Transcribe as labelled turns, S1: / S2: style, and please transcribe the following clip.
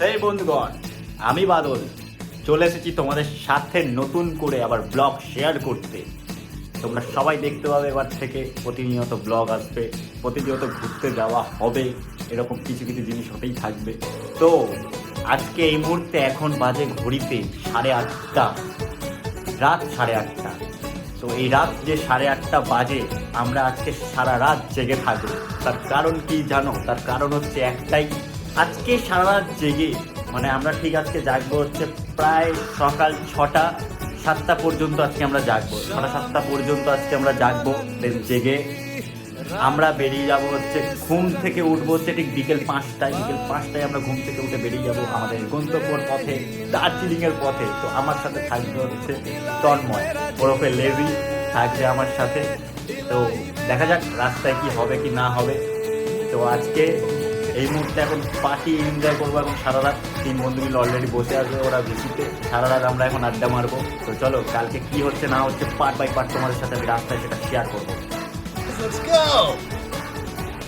S1: এই বন্ধুগণ, আমি বাদল চলে এসেছি তোমাদের সাথে নতুন করে আবার ব্লগ শেয়ার করতে। তোমরা সবাই দেখতে পাবে এবার থেকে প্রতিনিয়ত ব্লগ আসবে, প্রতিনিয়ত ঘুরতে যাওয়া হবে, এরকম কিছু কিছু জিনিস হতেই থাকবে। তো আজকে এই মুহূর্তে এখন বাজে ঘড়িতে 8:30, রাত 8:30। তো এই রাত যে 8:30 বাজে, আমরা আজকে সারা রাত জেগে থাকবো। তার কারণ কি জানো? তার কারণ হচ্ছে একটাই, আজকে সারা রাত জেগে মানে আমরা ঠিক আজকে জাগবো হচ্ছে প্রায় সকাল 6টা-7টা পর্যন্ত। আজকে আমরা জাগবো 6টা-7টা পর্যন্ত, আজকে আমরা জাগবো। দেন জেগে আমরা বেরিয়ে যাব হচ্ছে, ঘুম থেকে উঠবো হচ্ছে ঠিক বিকেল 5টায়। বিকেল 5টায় আমরা ঘুম থেকে উঠে বেরিয়ে যাব আমাদের গন্তব্যর পথে, দার্জিলিংয়ের পথে। তো আমার সাথে থাকবে হচ্ছে তন্ময় ওরফে লেভি, থাকবে আমার সাথে। তো দেখা যাক রাস্তায় কি হবে কি না হবে। তো আজকে এই মুহূর্তে এখন পার্টি এনজয় করবো এবং সারা রাত 3 বন্ধু মিলে অলরেডি বসে আসবে ওরা ভিসিতে। সারা রাত আমরা এখন আড্ডা মারবো। তো চলো কালকে কি হচ্ছে না হচ্ছে পার্ট বাই পার্ট তোমাদের সাথে আমি রাস্তায় সেটা শেয়ার করবো।
S2: Let's go!